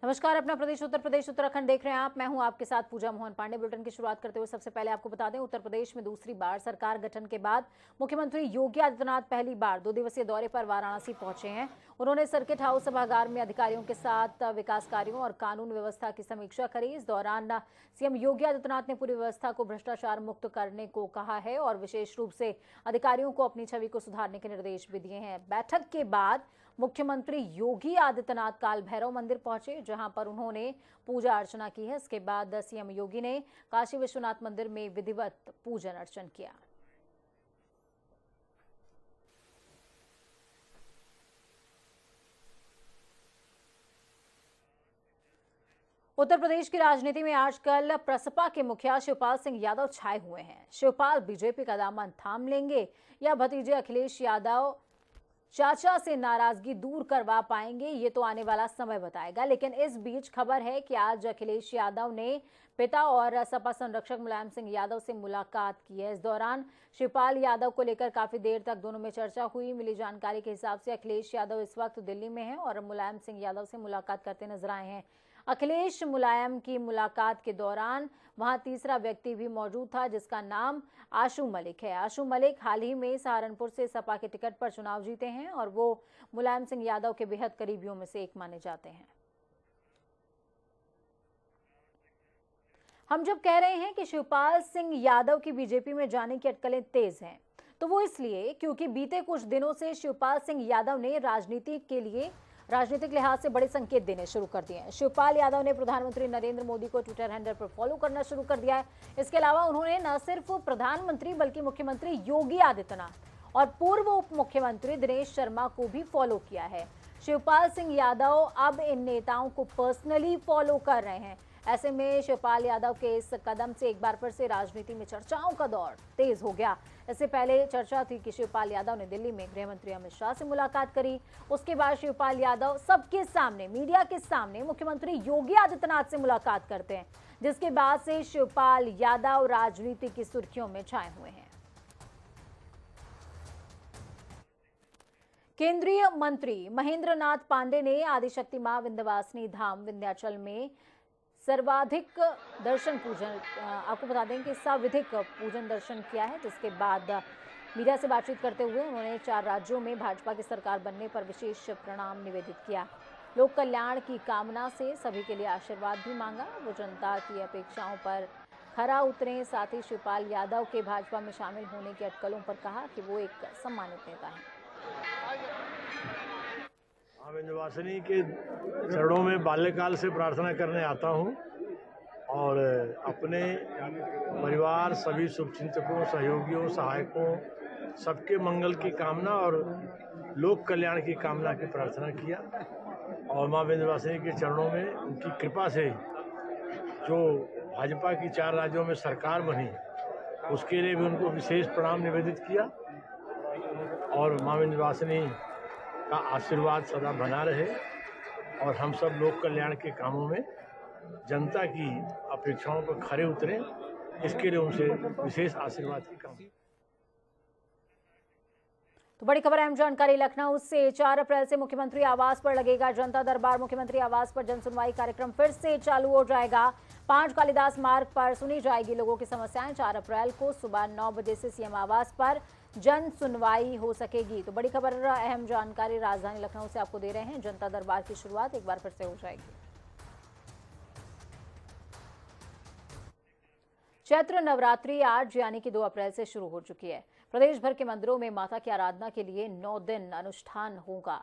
नमस्कार। अपना प्रदेश उत्तर प्रदेश उत्तराखंड देख रहे हैं आप। मैं हूं आपके साथ पूजा मोहन पांडे। बुलेटिन की शुरुआत करते हुए सबसे पहले आपको बता दें, उत्तर प्रदेश में दूसरी बार सरकार गठन के बाद मुख्यमंत्री योगी आदित्यनाथ पहली बार 2 दिवसीय दौरे पर वाराणसी पहुंचे हैं। उन्होंने सर्किट हाउस सभागार में अधिकारियों के साथ विकास कार्यों और कानून व्यवस्था की समीक्षा करी। इस दौरान सीएम योगी आदित्यनाथ ने पूरी व्यवस्था को भ्रष्टाचार मुक्त करने को कहा है और विशेष रूप से अधिकारियों को अपनी छवि को सुधारने के निर्देश भी दिए हैं। बैठक के बाद मुख्यमंत्री योगी आदित्यनाथ काल भैरव मंदिर पहुंचे, जहां पर उन्होंने पूजा अर्चना की है। इसके बाद सीएम योगी ने काशी विश्वनाथ मंदिर में विधिवत पूजन अर्चन किया। उत्तर प्रदेश की राजनीति में आजकल प्रसपा के मुखिया शिवपाल सिंह यादव छाए हुए हैं। शिवपाल बीजेपी का दामन थाम लेंगे या भतीजे अखिलेश यादव चाचा से नाराजगी दूर करवा पाएंगे, ये तो आने वाला समय बताएगा। लेकिन इस बीच खबर है कि आज अखिलेश यादव ने पिता और सपा संरक्षक मुलायम सिंह यादव से मुलाकात की है। इस दौरान शिवपाल यादव को लेकर काफी देर तक दोनों में चर्चा हुई। मिली जानकारी के हिसाब से अखिलेश यादव इस वक्त दिल्ली में हैं और मुलायम सिंह यादव से मुलाकात करते नजर आए हैं। अखिलेश मुलायम की मुलाकात के दौरान वहां तीसरा व्यक्ति भी मौजूद था, जिसका नाम आशू मलिक है। आशू मलिक हाल ही में सहारनपुर से सपा के टिकट पर चुनाव जीते हैं और वो मुलायम सिंह यादव के बेहद करीबियों में से एक माने जाते हैं। हम जब कह रहे हैं कि शिवपाल सिंह यादव की बीजेपी में जाने की अटकलें तेज हैं, तो वो इसलिए क्योंकि बीते कुछ दिनों से शिवपाल सिंह यादव ने राजनीतिक लिहाज से बड़े संकेत देने शुरू कर दिए हैं। शिवपाल यादव ने प्रधानमंत्री नरेंद्र मोदी को ट्विटर हैंडल पर फॉलो करना शुरू कर दिया है। इसके अलावा उन्होंने न सिर्फ प्रधानमंत्री बल्कि मुख्यमंत्री योगी आदित्यनाथ और पूर्व उप मुख्यमंत्री दिनेश शर्मा को भी फॉलो किया है। शिवपाल सिंह यादव अब इन नेताओं को पर्सनली फॉलो कर रहे हैं। ऐसे में शिवपाल यादव के इस कदम से एक बार फिर से राजनीति में चर्चाओं का दौर तेज हो गया। इससे पहले चर्चा थी कि शिवपाल यादव ने दिल्ली में गृह मंत्री अमित शाह से मुलाकात करी। उसके बाद शिवपाल यादव सबके सामने, मीडिया के सामने मुख्यमंत्री योगी आदित्यनाथ से मुलाकात करते हैं, जिसके बाद से शिवपाल यादव राजनीति की सुर्खियों में छाए हुए हैं। केंद्रीय मंत्री महेंद्र नाथ पांडे ने आदिशक्ति मां विंध्यवासिनी धाम विंध्याचल में सर्वाधिक दर्शन पूजन, आपको बता दें कि साविधिक पूजन दर्शन किया है। जिसके बाद मीडिया से बातचीत करते हुए उन्होंने 4 राज्यों में भाजपा की सरकार बनने पर विशेष प्रणाम निवेदित किया। लोक कल्याण की कामना से सभी के लिए आशीर्वाद भी मांगा। वो जनता की अपेक्षाओं पर खरा उतरे। साथ ही शिवपाल यादव के भाजपा में शामिल होने की अटकलों पर कहा कि वो एक सम्मानित नेता हैं। विंध्यवासिनी के चरणों में बाल्यकाल से प्रार्थना करने आता हूं और अपने परिवार, सभी शुभचिंतकों, सहयोगियों, सहायकों, सबके मंगल की कामना और लोक कल्याण की कामना की प्रार्थना किया। और मां विंध्यवासिनी के चरणों में उनकी कृपा से जो भाजपा की 4 राज्यों में सरकार बनी, उसके लिए भी उनको विशेष प्रणाम निवेदित किया। और मां विंध्यवासिनी का आशीर्वाद सदा बना रहे और हम सब लोक कल्याण के कामों में जनता की अपेक्षाओं पर खरे उतरें, इसके लिए उनसे विशेष आशीर्वाद की कामना। तो बड़ी खबर, अहम जानकारी लखनऊ से। 4 अप्रैल से मुख्यमंत्री आवास पर लगेगा जनता दरबार। मुख्यमंत्री आवास पर जनसुनवाई कार्यक्रम फिर से चालू हो जाएगा। 5 कालिदास मार्ग पर सुनी जाएगी लोगों की समस्याएं। 4 अप्रैल को सुबह 9 बजे से सीएम आवास पर जन सुनवाई हो सकेगी। तो बड़ी खबर, अहम जानकारी राजधानी लखनऊ से आपको दे रहे हैं। जनता दरबार की शुरुआत एक बार फिर से हो जाएगी। चैत्र नवरात्रि आज यानी कि 2 अप्रैल से शुरू हो चुकी है। प्रदेश भर के मंदिरों में माता की आराधना के लिए 9 दिन अनुष्ठान होगा।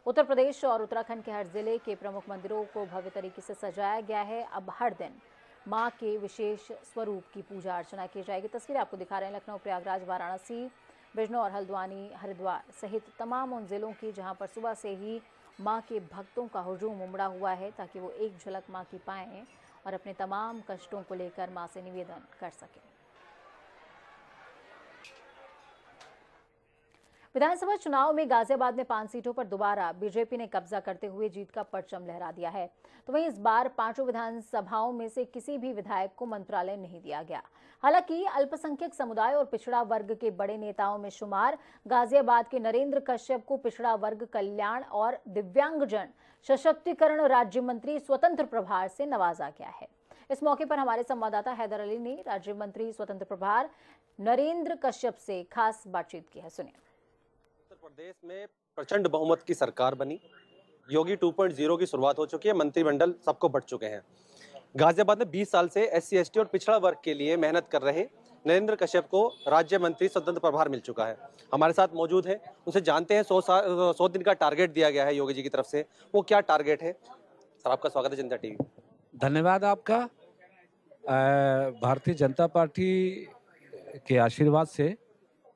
उत्तर प्रदेश और उत्तराखंड के हर जिले के प्रमुख मंदिरों को भव्य तरीके से सजाया गया है। अब हर दिन मां के विशेष स्वरूप की पूजा अर्चना की जाएगी। तस्वीरें आपको दिखा रहे हैं लखनऊ, प्रयागराज, वाराणसी, बिजनौर, हल्द्वानी, हरिद्वार सहित तमाम उन जिलों की जहां पर सुबह से ही मां के भक्तों का हुजूम उमड़ा हुआ है, ताकि वो एक झलक मां की पाएं और अपने तमाम कष्टों को लेकर मां से निवेदन कर सकें। विधानसभा चुनाव में गाजियाबाद में 5 सीटों पर दोबारा बीजेपी ने कब्जा करते हुए जीत का परचम लहरा दिया है। तो वहीं इस बार 5 विधानसभाओं में से किसी भी विधायक को मंत्रालय नहीं दिया गया। हालांकि अल्पसंख्यक समुदाय और पिछड़ा वर्ग के बड़े नेताओं में शुमार गाजियाबाद के नरेंद्र कश्यप को पिछड़ा वर्ग कल्याण और दिव्यांगजन सशक्तिकरण राज्य मंत्री स्वतंत्र प्रभार से नवाजा गया है। इस मौके पर हमारे संवाददाता हैदर अली ने राज्य मंत्री स्वतंत्र प्रभार नरेंद्र कश्यप से खास बातचीत की है। सुनिए। उत्तर प्रदेश में प्रचंड बहुमत की सरकार बनी, योगी 2.0 की शुरुआत हो चुकी है, मंत्रिमंडल सबको बढ़ चुके हैं। गाजियाबाद में 20 साल से SC ST और पिछड़ा वर्ग के लिए मेहनत कर रहे नरेंद्र कश्यप को राज्य मंत्री स्वतंत्र प्रभार मिल चुका है। हमारे साथ मौजूद है, उनसे जानते हैं 100 दिन का टारगेट दिया गया है योगी जी की तरफ से, वो क्या टारगेट है। सर, आपका स्वागत है जनता टीवी। धन्यवाद आपका। भारतीय जनता पार्टी के आशीर्वाद से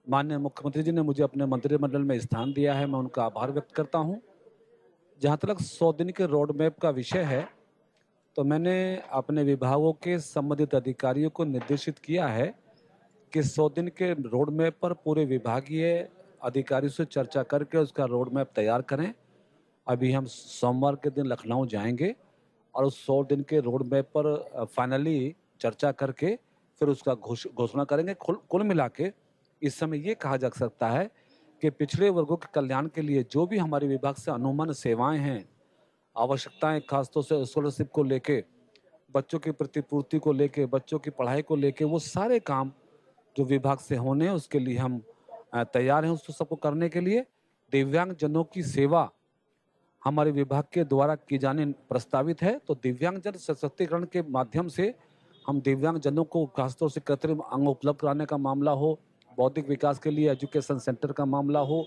माननीय मुख्यमंत्री जी ने मुझे अपने मंत्रिमंडल में स्थान दिया है, मैं उनका आभार व्यक्त करता हूं। जहां तक 100 दिन के रोड मैप का विषय है, तो मैंने अपने विभागों के संबंधित अधिकारियों को निर्देशित किया है कि 100 दिन के रोड मैप पर पूरे विभागीय अधिकारियों से चर्चा करके उसका रोड मैप तैयार करें। अभी हम सोमवार के दिन लखनऊ जाएंगे और उस 100 दिन के रोड मैप पर फाइनली चर्चा करके फिर उसका घोषणा करेंगे। कुल मिला के इस समय ये कहा जा सकता है कि पिछड़े वर्गों के कल्याण के लिए जो भी हमारे विभाग से अनुमन सेवाएं हैं, आवश्यकताएं, खासतौर से स्कॉलरशिप को लेके, बच्चों की प्रतिपूर्ति को लेके, बच्चों की पढ़ाई को लेके, वो सारे काम जो विभाग से होने हैं उसके लिए हम तैयार हैं उसको सबको करने के लिए। दिव्यांगजनों की सेवा हमारे विभाग के द्वारा की जाने प्रस्तावित है, तो दिव्यांगजन सशक्तिकरण के माध्यम से हम दिव्यांगजनों को खासतौर से कृत्रिम अंग उपलब्ध कराने का मामला हो, बौद्धिक विकास के लिए एजुकेशन सेंटर का मामला हो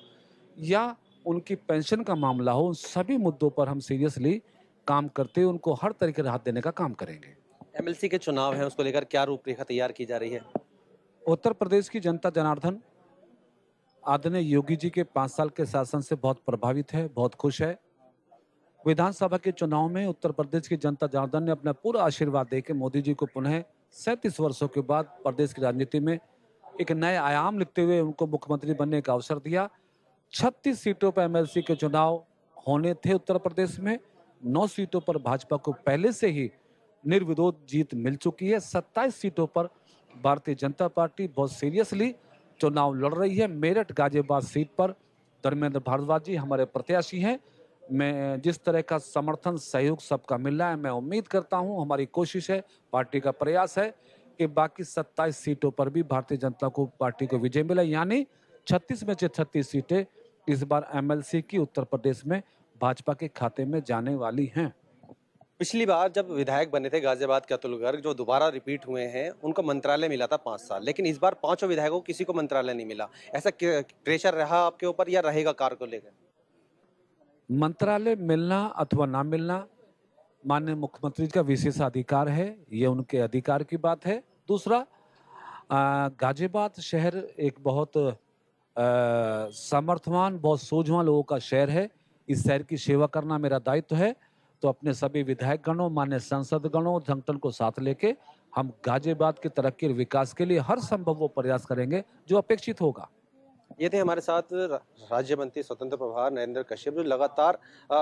या उनकी पेंशन का मामला हो, उन सभी मुद्दों पर हम सीरियसली काम करते हुए उनको हर तरीके राहत देने का काम करेंगे। MLC के चुनाव है, उसको लेकर क्या रूपरेखा तैयार की जा रही है? उत्तर प्रदेश की जनता जनार्दन आदरणीय योगी जी के 5 साल के शासन से बहुत प्रभावित है, बहुत खुश है। विधानसभा के चुनाव में उत्तर प्रदेश की जनता जनार्दन ने अपना पूरा आशीर्वाद देकर मोदी जी को पुनः 37 वर्षों के बाद प्रदेश की राजनीति में एक नए आयाम लिखते हुए उनको मुख्यमंत्री बनने का अवसर दिया। 36 सीटों पर MLC के चुनाव होने थे उत्तर प्रदेश में, 9 सीटों पर भाजपा को पहले से ही निर्विरोध जीत मिल चुकी है। 27 सीटों पर भारतीय जनता पार्टी बहुत सीरियसली चुनाव लड़ रही है। मेरठ गाजियाबाद सीट पर धर्मेंद्र भारद्वाज जी हमारे प्रत्याशी हैं। मैं जिस तरह का समर्थन सहयोग सबका मिल रहा है, मैं उम्मीद करता हूं, हमारी कोशिश है, पार्टी का प्रयास है कि बाकी 27 सीटों पर भी भारतीय जनता को पार्टी को विजय मिले, यानी 36 में से 36 सीटें इस बार MLC की उत्तर प्रदेश में भाजपा के खाते में जाने वाली हैं। पिछली बार जब विधायक बने थे गाजियाबाद के अतुल गर्ग, जो दोबारा रिपीट हुए हैं, उनको मंत्रालय मिला था 5 साल, लेकिन इस बार 5 विधायकों को किसी को मंत्रालय नहीं मिला। ऐसा प्रेशर रहा आपके ऊपर या रहेगा कार्य को लेकर? मंत्रालय मिलना अथवा ना मिलना माननीय मुख्यमंत्री का विशेष अधिकार है, ये उनके अधिकार की बात है। दूसरा, गाजियाबाद शहर एक बहुत समर्थवान, बहुत सूझवान लोगों का शहर है। इस शहर की सेवा करना मेरा दायित्व है, तो अपने सभी विधायक गणों, माननीय सांसद गणों, संगठन को साथ लेके हम गाजियाबाद की तरक्की और विकास के लिए हर संभव वो प्रयास करेंगे जो अपेक्षित होगा। ये थे हमारे साथ राज्य मंत्री स्वतंत्र प्रभार नरेंद्र कश्यप, जो लगातार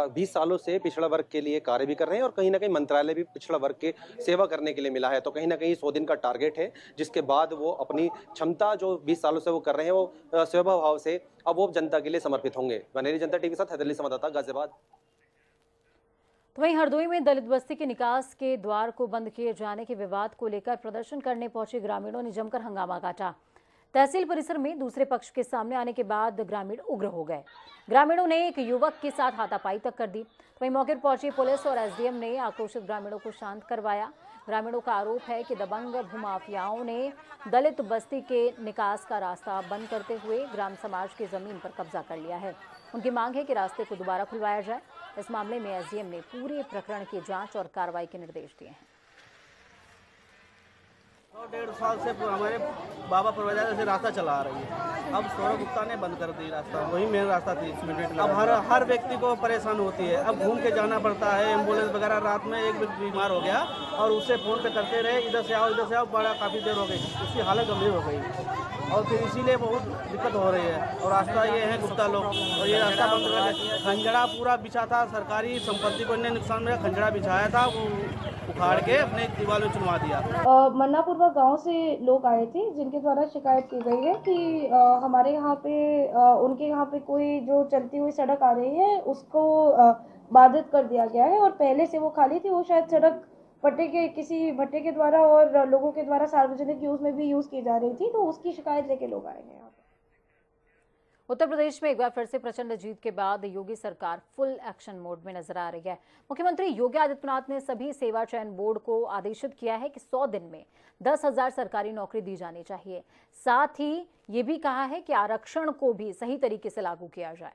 20 सालों से पिछड़ा वर्ग के लिए कार्य भी कर रहे हैं और कहीं ना कहीं मंत्रालय भी पिछड़ा वर्ग के सेवा करने के लिए मिला है। तो कहीं ना कहीं 100 दिन का टारगेट है, जिसके बाद वो अपनी क्षमता जो 20 सालों से वो कर रहे हैं, वो सेवा भाव से अब वो जनता के लिए समर्पित होंगे। बनेरी जनता टीवी के साथ हैदर अली संवाददाता, गाजियाबाद। तो वहीं हरदोई में दलित बस्ती के निकास के द्वार को बंद किए जाने के विवाद को लेकर प्रदर्शन करने पहुंचे ग्रामीणों ने जमकर हंगामा काटा। तहसील परिसर में दूसरे पक्ष के सामने आने के बाद ग्रामीण उग्र हो गए। ग्रामीणों ने एक युवक के साथ हाथापाई तक कर दी। वहीं मौके पर पहुंची पुलिस और SDM ने आक्रोशित ग्रामीणों को शांत करवाया। ग्रामीणों का आरोप है कि दबंग भूमाफियाओं ने दलित बस्ती के निकास का रास्ता बंद करते हुए ग्राम समाज की जमीन पर कब्जा कर लिया है। उनकी मांग है कि रास्ते को दोबारा खुलवाया जाए। इस मामले में SDM ने पूरे प्रकरण की जांच और कार्रवाई के निर्देश दिए हैं। 1.5 साल से हमारे बाबा परवैया से रास्ता चला आ रही है। अब सौरभ गुप्ता ने बंद कर दी रास्ता, वही मेन रास्ता थी। अब हर व्यक्ति को परेशान होती है, अब घूम के जाना पड़ता है। एम्बुलेंस वगैरह, रात में एक व्यक्ति बीमार हो गया और उससे फ़ोन पे करते रहे, इधर से आओ, बड़ा काफ़ी देर हो गई, उसकी हालत गंभीर हो गई और फिर इसीलिए बहुत दिक्कत हो रही है। और रास्ता ये है गुप्ता लोग, और ये रास्ता बंद कर के खंजड़ा पूरा बिछा था, सरकारी संपत्ति को इन्हें नुकसान में खंजड़ा बिछाया था, वो उखाड़ के अपने दीवार में चुनवा दिया। मन्नापुरवा गांव से लोग आए थे जिनके द्वारा शिकायत की गई है कि हमारे यहाँ पे उनके यहाँ पे कोई जो चलती हुई सड़क आ रही है उसको बाधित कर दिया गया है और पहले से वो खाली थी। वो शायद सड़क किसी भट्टे के द्वारा और लोगों के द्वारा सार्वजनिक यूज में भी यूज की जा रही थी, तो उसकी शिकायत लेके लोग आए हैं। उत्तर प्रदेश में एक बार फिर से प्रचंड जीत के बाद योगी सरकार फुल एक्शन मोड में नजर आ रही है। मुख्यमंत्री योगी आदित्यनाथ ने सभी सेवा चयन बोर्ड को आदेशित किया है कि 100 दिन में 10,000 सरकारी नौकरी दी जानी चाहिए। साथ ही ये भी कहा है कि आरक्षण को भी सही तरीके से लागू किया जाए।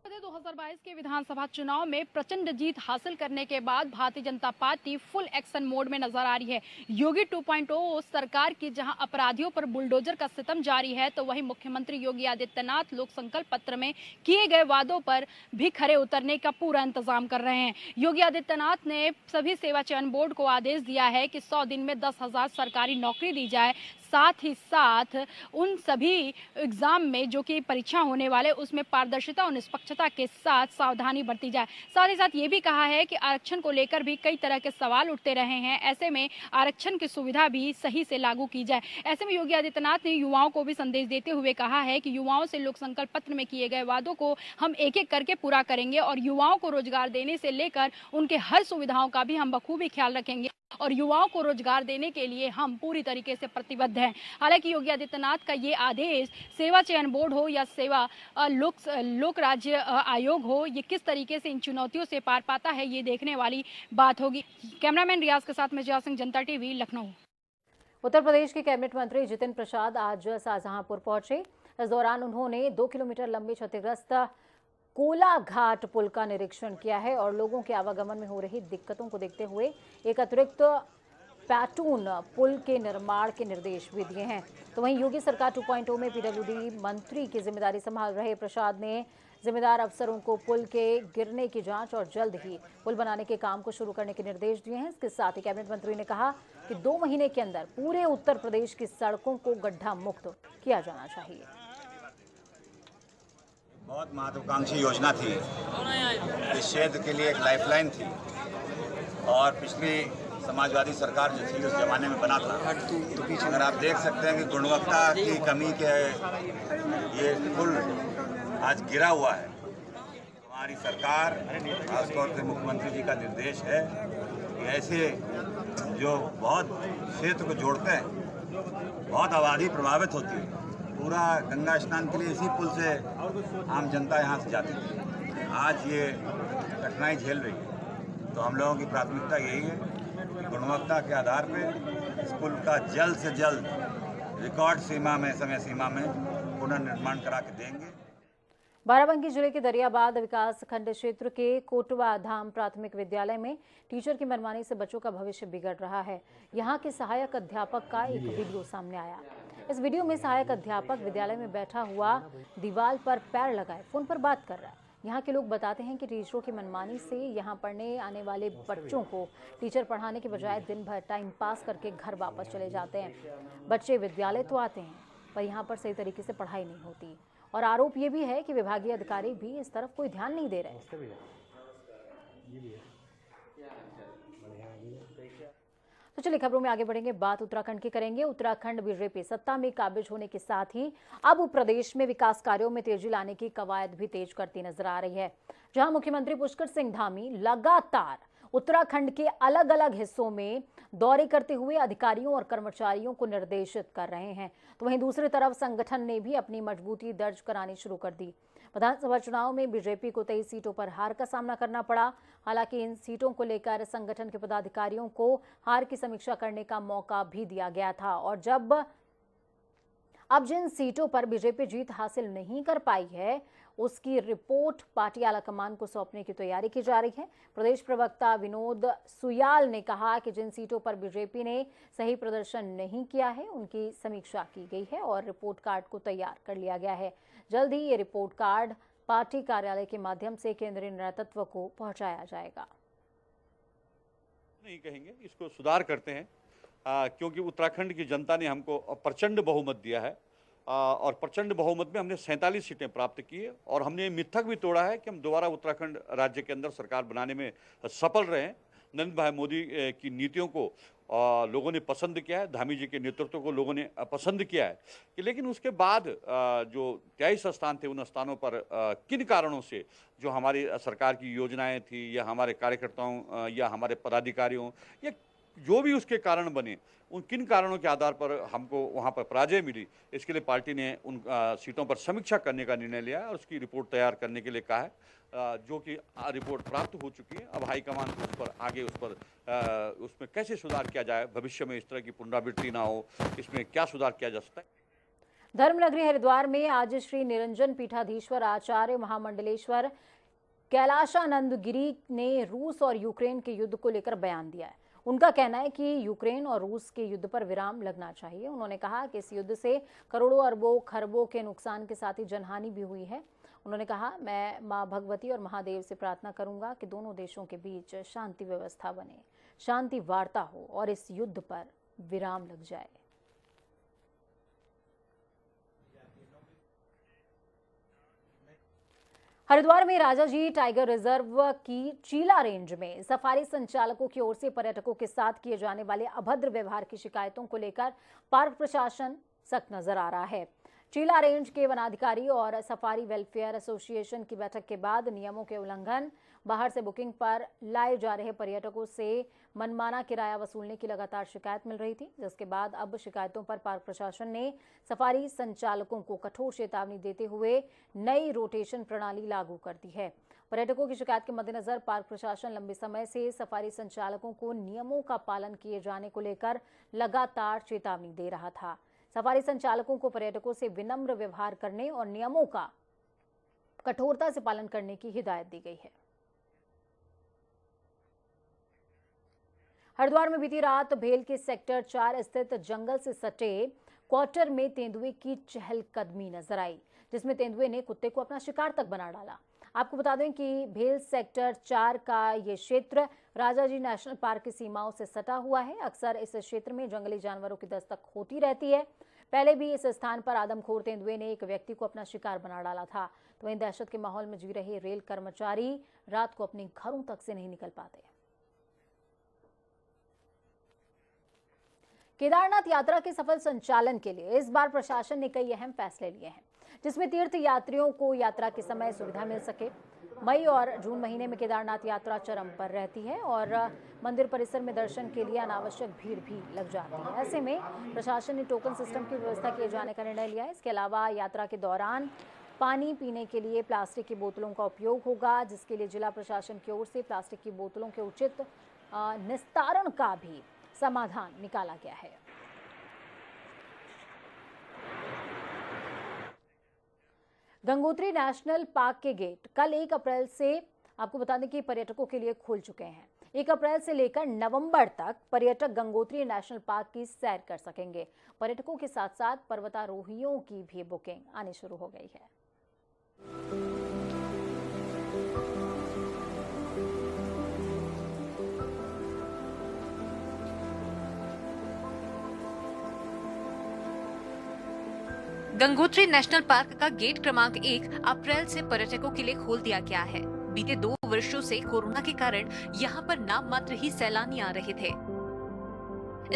2022 के विधानसभा चुनाव में प्रचंड जीत हासिल करने के बाद Bharatiya Janata party full action mode में नजर आ रही है। योगी 2.0 सरकार की जहां अपराधियों पर बुलडोजर का सितम जारी है, तो वहीं मुख्यमंत्री योगी आदित्यनाथ लोक संकल्प पत्र में किए गए वादों पर भी खरे उतरने का पूरा इंतजाम कर रहे हैं। योगी आदित्यनाथ ने सभी सेवा चयन बोर्ड को आदेश दिया है कि 100 दिन में 10,000 सरकारी नौकरी दी जाए। साथ ही साथ उन सभी एग्जाम में जो कि परीक्षा होने वाले उसमें पारदर्शिता और निष्पक्षता के साथ सावधानी बरती जाए। साथ ही साथ ये भी कहा है कि आरक्षण को लेकर भी कई तरह के सवाल उठते रहे हैं, ऐसे में आरक्षण की सुविधा भी सही से लागू की जाए। ऐसे में योगी आदित्यनाथ ने युवाओं को भी संदेश देते हुए कहा है कि युवाओं से लोक संकल्प पत्र में किए गए वादों को हम एक एक करके पूरा करेंगे और युवाओं को रोजगार देने से लेकर उनके हर सुविधाओं का भी हम बखूबी ख्याल रखेंगे और युवाओं को रोजगार देने के लिए हम पूरी तरीके से प्रतिबद्ध हैं। हालांकि योगी आदित्यनाथ का ये आदेश सेवा चयन बोर्ड हो या सेवा लोक राज्य आयोग हो, ये किस तरीके से इन चुनौतियों से पार पाता है, ये देखने वाली बात होगी। कैमरामैन रियाज के साथ मैं जया सिंह, जनता टीवी, लखनऊ। उत्तर प्रदेश के कैबिनेट मंत्री जितिन प्रसाद आज शाहजहांपुर पहुंचे। इस दौरान उन्होंने 2 किलोमीटर लंबे क्षतिग्रस्त कोलाघाट पुल का निरीक्षण किया है और लोगों के आवागमन में हो रही दिक्कतों को देखते हुए एक अतिरिक्त पैटून पुल के निर्माण के निर्देश भी दिए हैं। तो वहीं योगी सरकार 2.0 में पीडब्ल्यूडी मंत्री की जिम्मेदारी संभाल रहे प्रसाद ने जिम्मेदार अफसरों को पुल के गिरने की जांच और जल्द ही पुल बनाने के काम को शुरू करने के निर्देश दिए हैं। इसके साथ ही कैबिनेट मंत्री ने कहा कि 2 महीने के अंदर पूरे उत्तर प्रदेश की सड़कों को गड्ढा मुक्त किया जाना चाहिए। बहुत महत्वाकांक्षी योजना थी, इस क्षेत्र के लिए एक लाइफलाइन थी और पिछली समाजवादी सरकार जो थी उस जमाने में बना था। अगर आप देख सकते हैं कि गुणवत्ता की कमी के ये पुल आज गिरा हुआ है। हमारी सरकार, खासतौर से मुख्यमंत्री जी का निर्देश है कि ऐसे जो बहुत क्षेत्र को जोड़ते हैं, बहुत आबादी प्रभावित होती है, पूरा गंगा स्नान के लिए इसी पुल से आम जनता यहाँ से जाती थी, आज ये कठिनाई झेल रही है। तो हम लोगों की प्राथमिकता यही है कि गुणवत्ता के आधार पर इस पुल का जल्द से जल्द रिकॉर्ड सीमा में, समय सीमा में पुनर्निर्माण करा के देंगे। बाराबंकी जिले के दरियाबाद विकास खंड क्षेत्र के कोटवा धाम प्राथमिक विद्यालय में टीचर की मनमानी से बच्चों का भविष्य बिगड़ रहा है। यहाँ के सहायक अध्यापक का एक वीडियो सामने आया। इस वीडियो में सहायक अध्यापक विद्यालय में बैठा हुआ दीवार पर पैर लगाए फोन पर बात कर रहा है। यहाँ के लोग बताते हैं कि टीचरों की मनमानी से यहाँ पढ़ने आने वाले बच्चों को टीचर पढ़ाने के बजाय दिन भर टाइम पास करके घर वापस चले जाते हैं। बच्चे विद्यालय तो आते हैं पर यहाँ पर सही तरीके से पढ़ाई नहीं होती और आरोप ये भी है कि विभागीय अधिकारी भी इस तरफ कोई ध्यान नहीं दे रहे। तो चलिए खबरों में आगे बढ़ेंगे, बात उत्तराखंड की करेंगे। उत्तराखंड बीजेपी सत्ता में काबिज होने के साथ ही अब प्रदेश में विकास कार्यों में तेजी लाने की कवायद भी तेज करती नजर आ रही है। जहां मुख्यमंत्री पुष्कर सिंह धामी लगातार उत्तराखंड के अलग अलग हिस्सों में दौरे करते हुए अधिकारियों और कर्मचारियों को निर्देशित कर रहे हैं, तो वहीं दूसरी तरफ संगठन ने भी अपनी मजबूती दर्ज करानी शुरू कर दी। विधानसभा चुनाव में बीजेपी को 23 सीटों पर हार का सामना करना पड़ा। हालांकि इन सीटों को लेकर संगठन के पदाधिकारियों को हार की समीक्षा करने का मौका भी दिया गया था और अब जिन सीटों पर बीजेपी जीत हासिल नहीं कर पाई है उसकी रिपोर्ट पार्टी आलाकमान को सौंपने की तैयारी की जा रही है। प्रदेश प्रवक्ता विनोद सुयाल ने कहा कि जिन सीटों पर बीजेपी ने सही प्रदर्शन नहीं किया है उनकी समीक्षा की गई है और रिपोर्ट कार्ड को तैयार कर लिया गया है। जल्द ही ये रिपोर्ट कार्ड पार्टी कार्यालय के माध्यम से केंद्रीय नेतृत्व को पहुंचाया जाएगा। नहीं कहेंगे, इसको सुधार करते हैं क्योंकि उत्तराखंड की जनता ने हमको प्रचंड बहुमत दिया है और प्रचंड बहुमत में हमने 47 सीटें प्राप्त की है और हमने ये मिथक भी तोड़ा है कि हम दोबारा उत्तराखंड राज्य के अंदर सरकार बनाने में सफल रहे हैं। नरेंद्र भाई मोदी की नीतियों को लोगों ने पसंद किया है, धामी जी के नेतृत्व को लोगों ने पसंद किया है कि लेकिन उसके बाद जो 23 स्थान थे उन स्थानों पर किन कारणों से जो हमारी सरकार की योजनाएं थी या हमारे कार्यकर्ताओं या हमारे पदाधिकारियों या जो भी उसके कारण बने, उन किन कारणों के आधार पर हमको वहां पर पराजय मिली, इसके लिए पार्टी ने उन सीटों पर समीक्षा करने का निर्णय लिया और उसकी रिपोर्ट तैयार करने के लिए कहा है, जो कि रिपोर्ट प्राप्त हो चुकी है। अब हाईकमान को उस पर आगे उसमें कैसे सुधार किया जाए, भविष्य में इस तरह की पुनरावृत्ति ना हो, इसमें क्या सुधार किया जा सकता है। धर्मनगरी हरिद्वार में आज श्री निरंजन पीठाधीश्वर आचार्य महामंडलेश्वर कैलाशानंद गिरी ने रूस और यूक्रेन के युद्ध को लेकर बयान दिया है। उनका कहना है कि यूक्रेन और रूस के युद्ध पर विराम लगना चाहिए। उन्होंने कहा कि इस युद्ध से करोड़ों अरबों खरबों के नुकसान के साथ ही जनहानि भी हुई है। उन्होंने कहा, मैं मां भगवती और महादेव से प्रार्थना करूंगा कि दोनों देशों के बीच शांति व्यवस्था बने, शांति वार्ता हो और इस युद्ध पर विराम लग जाए। हरिद्वार में राजाजी टाइगर रिजर्व की चीला रेंज में सफारी संचालकों की ओर से पर्यटकों के साथ किए जाने वाले अभद्र व्यवहार की शिकायतों को लेकर पार्क प्रशासन सख्त नजर आ रहा है। चीला रेंज के वनाधिकारी और सफारी वेलफेयर एसोसिएशन की बैठक के बाद नियमों के उल्लंघन, बाहर से बुकिंग पर लाए जा रहे पर्यटकों से मनमाना किराया वसूलने की लगातार शिकायत मिल रही थी, जिसके बाद अब शिकायतों पर पार्क प्रशासन ने सफारी संचालकों को कठोर चेतावनी देते हुए नई रोटेशन प्रणाली लागू कर दी है। पर्यटकों की शिकायत के मद्देनजर पार्क प्रशासन लंबे समय से सफारी संचालकों को नियमों का पालन किए जाने को लेकर लगातार चेतावनी दे रहा था। सफारी संचालकों को पर्यटकों से विनम्र व्यवहार करने और नियमों का कठोरता से पालन करने की हिदायत दी गई है। हरिद्वार में बीती रात भेल के सेक्टर 4 स्थित जंगल से सटे क्वार्टर में तेंदुए की चहलकदमी नजर आई, जिसमें तेंदुए ने कुत्ते को अपना शिकार तक बना डाला। आपको बता दें कि भेल सेक्टर 4 का ये क्षेत्र राजाजी नेशनल पार्क की सीमाओं से सटा हुआ है। अक्सर इस क्षेत्र में जंगली जानवरों की दस्तक होती रहती है। पहले भी इस स्थान पर आदमखोर तेंदुए ने एक व्यक्ति को अपना शिकार बना डाला था। तो वहीं दहशत के माहौल में जी रहे रेल कर्मचारी रात को अपने घरों तक से नहीं निकल पाते। केदारनाथ यात्रा के सफल संचालन के लिए इस बार प्रशासन ने कई अहम फैसले लिए हैं, जिसमें तीर्थ यात्रियों को यात्रा के समय सुविधा मिल सके। मई और जून महीने में केदारनाथ यात्रा चरम पर रहती है और मंदिर परिसर में दर्शन के लिए अनावश्यक भीड़ भी लग जाती है। ऐसे में प्रशासन ने टोकन सिस्टम की व्यवस्था किए जाने का निर्णय लिया है। इसके अलावा यात्रा के दौरान पानी पीने के लिए प्लास्टिक की बोतलों का उपयोग होगा, जिसके लिए जिला प्रशासन की ओर से प्लास्टिक की बोतलों के उचित निस्तारण का भी समाधान निकाला गया है। गंगोत्री नेशनल पार्क के गेट कल 1 अप्रैल से आपको बता दें कि पर्यटकों के लिए खुल चुके हैं। 1 अप्रैल से लेकर नवंबर तक पर्यटक गंगोत्री नेशनल पार्क की सैर कर सकेंगे। पर्यटकों के साथ साथ पर्वतारोहियों की भी बुकिंग आनी शुरू हो गई है। गंगोत्री नेशनल पार्क का गेट क्रमांक 1 अप्रैल से पर्यटकों के लिए खोल दिया गया है। बीते 2 वर्षों से कोरोना के कारण यहाँ पर नाम मात्र ही सैलानी आ रहे थे।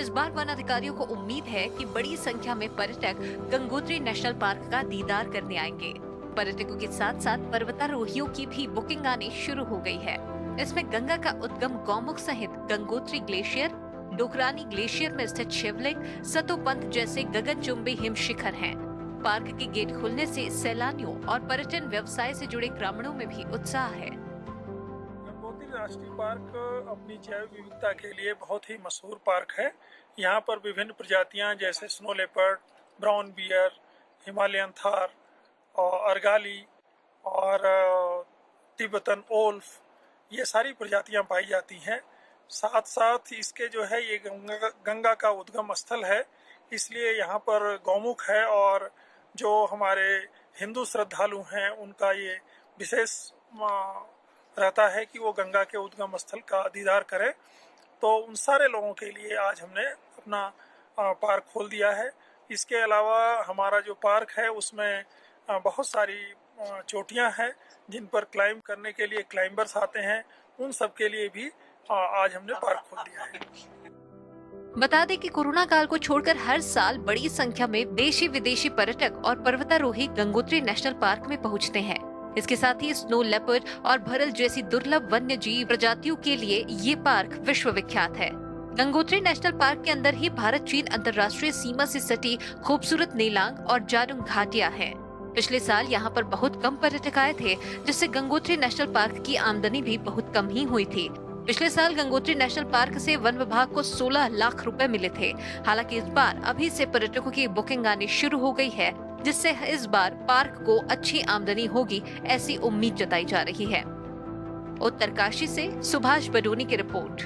इस बार वन अधिकारियों को उम्मीद है कि बड़ी संख्या में पर्यटक गंगोत्री नेशनल पार्क का दीदार करने आएंगे। पर्यटकों के साथ साथ पर्वतारोहियों की भी बुकिंग आनी शुरू हो गई है। इसमें गंगा का उद्गम गौमुख सहित गंगोत्री ग्लेशियर, डोकरानी ग्लेशियर में स्थित शिवलिंग, सतोपंथ जैसे गगनचुंबी हिम शिखर हैं। पार्क के गेट खुलने से सैलानियों और पर्यटन व्यवसाय से जुड़े ग्रामीणों में भी उत्साह है। गंगोत्री राष्ट्रीय पार्क अपनी जैव विविधता के लिए बहुत ही मशहूर पार्क है। यहाँ पर विभिन्न प्रजातियाँ जैसे snow leopard, brown bear, Himalayan Thar और अर्गाली और तिब्बतन ओल्फ, ये सारी प्रजातियां पाई जाती हैं। साथ साथ इसके जो है ये गंगा का उद्गम स्थल है, इसलिए यहाँ पर गौमुख है और जो हमारे हिंदू श्रद्धालु हैं उनका ये विशेष रहता है कि वो गंगा के उद्गम स्थल का दीदार करें। तो उन सारे लोगों के लिए आज हमने अपना पार्क खोल दिया है। इसके अलावा हमारा जो पार्क है उसमें बहुत सारी चोटियां हैं जिन पर क्लाइंब करने के लिए क्लाइंबर्स आते हैं, उन सब के लिए भी आज हमने पार्क खोल दिया है। बता दें कि कोरोना काल को छोड़कर हर साल बड़ी संख्या में देशी विदेशी पर्यटक और पर्वतारोही गंगोत्री नेशनल पार्क में पहुंचते हैं। इसके साथ ही स्नो लेपर्ड और भरल जैसी दुर्लभ वन्य जीव प्रजातियों के लिए ये पार्क विश्व विख्यात है। गंगोत्री नेशनल पार्क के अंदर ही भारत चीन अंतर्राष्ट्रीय सीमा से सटी खूबसूरत नेलांग और जारुंग घाटियां हैं। पिछले साल यहाँ पर बहुत कम पर्यटक आए थे, जिससे गंगोत्री नेशनल पार्क की आमदनी भी बहुत कम ही हुई थी। पिछले साल गंगोत्री नेशनल पार्क से वन विभाग को 16 लाख रुपए मिले थे। हालांकि इस बार अभी से पर्यटकों की बुकिंग आनी शुरू हो गई है, जिससे इस बार पार्क को अच्छी आमदनी होगी, ऐसी उम्मीद जताई जा रही है। उत्तरकाशी से सुभाष बडोनी की रिपोर्ट।